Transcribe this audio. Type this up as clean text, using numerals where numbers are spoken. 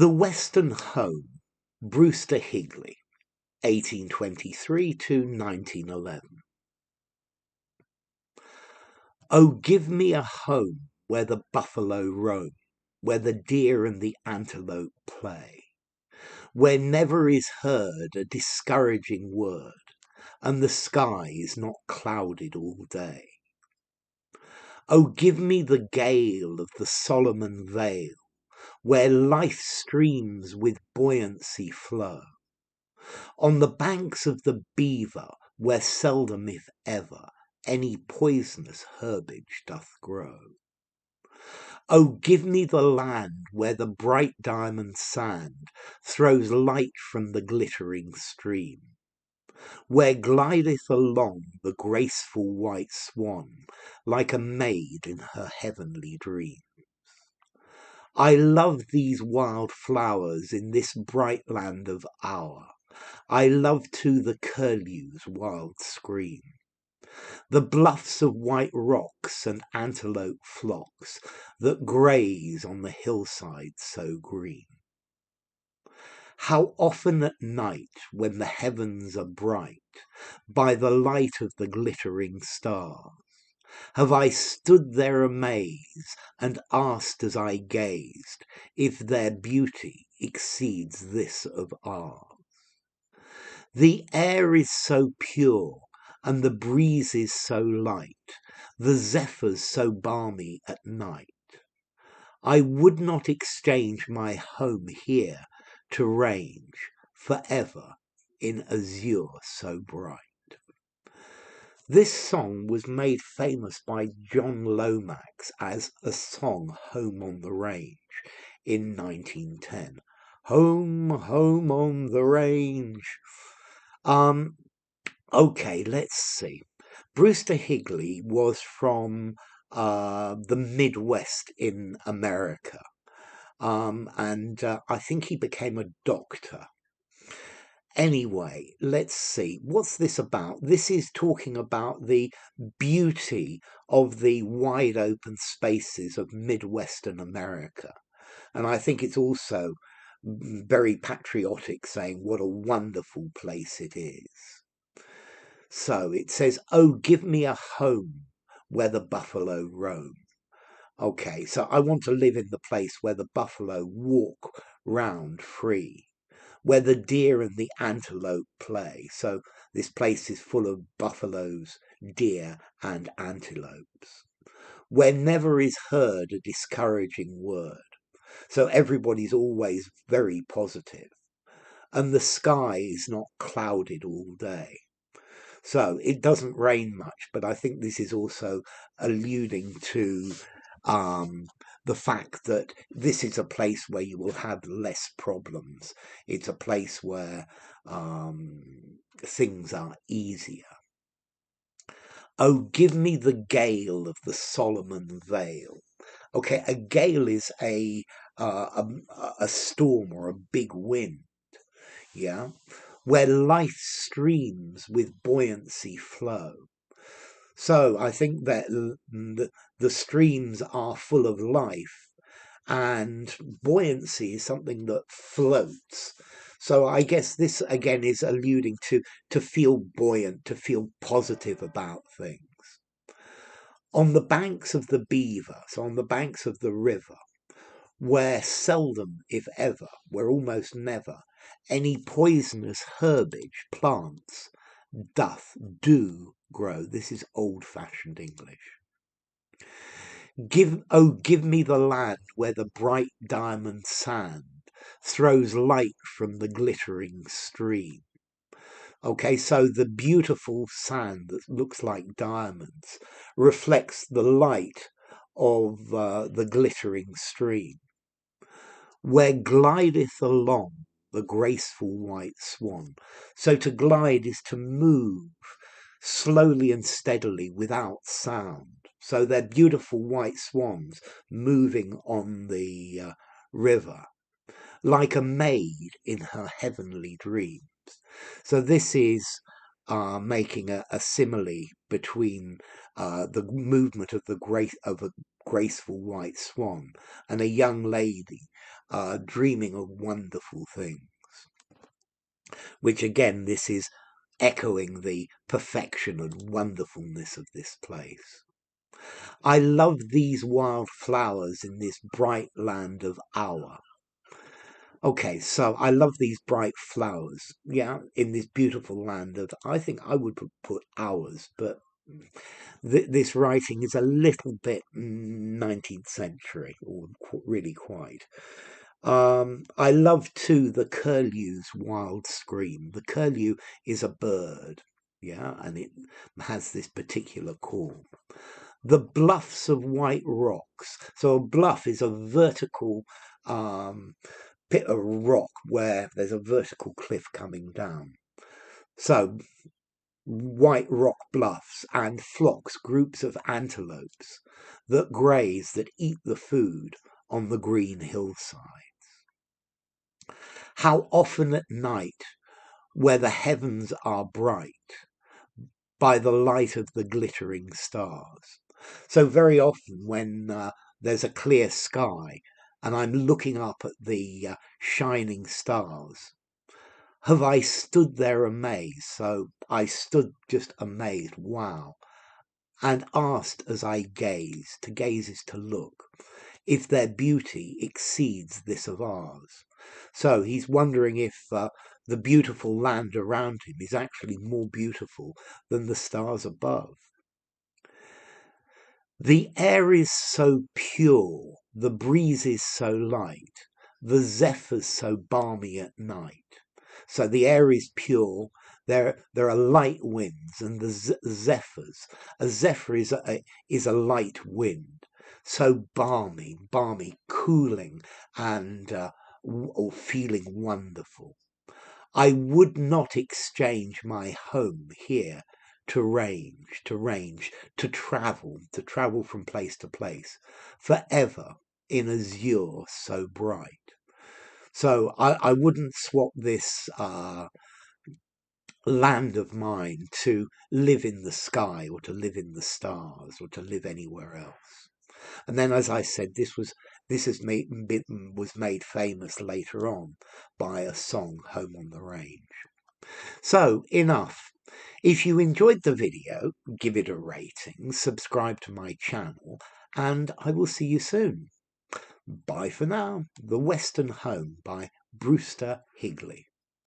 The Western Home, Brewster Higley, 1823 to 1911. Oh, give me a home where the buffalo roam, where the deer and the antelope play, where never is heard a discouraging word, and the sky is not clouded all day. Oh, give me the gale of the Solomon Vale, where life streams with buoyancy flow, on the banks of the Beaver, where seldom, if ever, any poisonous herbage doth grow. Oh, give me the land where the bright diamond sand throws light from the glittering stream, where glideth along the graceful white swan, like a maid in her heavenly dream. I love these wild flowers in this bright land of our. I love too the curlew's wild scream, the bluffs of white rocks and antelope flocks that graze on the hillsides so green. How often at night, when the heavens are bright, by the light of the glittering stars, have I stood there amazed, and asked as I gazed, if their beauty exceeds this of ours. The air is so pure, and the breezes so light, the zephyrs so balmy at night. I would not exchange my home here to range for ever in azure so bright. This song was made famous by John Lomax as a song, Home on the Range, in 1910. Home, home on the range. Okay, let's see. Brewster Higley was from the Midwest in America. And I think he became a doctor. Anyway, let's see. What's this about? This is talking about the beauty of the wide open spaces of Midwestern America. And I think it's also very patriotic, saying what a wonderful place it is. So it says, oh, give me a home where the buffalo roam. Okay, so I want to live in the place where the buffalo walk round free, where the deer and the antelope play. So this place is full of buffaloes, deer, and antelopes, where never is heard a discouraging word. So everybody's always very positive, and the sky is not clouded all day. So it doesn't rain much, but I think this is also alluding to the fact that this is a place where you will have less problems. It's a place where things are easier. Oh, give me the gale of the Solomon Vale. Okay, a gale is a storm or a big wind, yeah, where life streams with buoyancy flow. So I think that the streams are full of life, and buoyancy is something that floats. So I guess this again is alluding to feel buoyant, to feel positive about things. On the banks of the Beaver, so on the banks of the river, where seldom, if ever, where almost never, any poisonous herbage, plants, do grow. This is old-fashioned English. Give me the land where the bright diamond sand throws light from the glittering stream. Okay, so the beautiful sand that looks like diamonds reflects the light of the glittering stream, where glideth along the graceful white swan. So to glide is to move slowly and steadily without sound. So they're beautiful white swans moving on the river, like a maid in her heavenly dreams. So this is making a simile between the movement of the graceful white swan and a young lady dreaming of wonderful things, which again, this is echoing the perfection and wonderfulness of this place. I love these wild flowers in this bright land of our. Okay, so I love these bright flowers, yeah, in this beautiful land of, I think I would put ours, but this writing is a little bit 19th century, or really quite. I love too the curlew's wild scream. The curlew is a bird, yeah, and it has this particular call. The bluffs of white rocks. So a bluff is a vertical pit of rock where there's a vertical cliff coming down. So white rock bluffs and flocks, groups of antelopes that graze, that eat the food on the green hillside. How often at night, where the heavens are bright, by the light of the glittering stars. So very often when there's a clear sky and I'm looking up at the shining stars, have I stood there amazed? So I stood just amazed, wow, and asked as I gazed, to gaze is to look, if their beauty exceeds this of ours. So he's wondering if the beautiful land around him is actually more beautiful than the stars above. The air is so pure, the breeze is so light, the zephyrs so balmy at night. So the air is pure, there are light winds, and the zephyrs. A zephyr is a light wind, so balmy, cooling, and or feeling wonderful. I would not exchange my home here to range, to travel from place to place, forever in azure so bright. So I wouldn't swap this land of mine to live in the sky or to live in the stars or to live anywhere else. And then, as I said, this was made famous later on by a song, Home on the Range. So, enough. If you enjoyed the video, give it a rating, subscribe to my channel, and I will see you soon. Bye for now. The Western Home by Brewster Higley.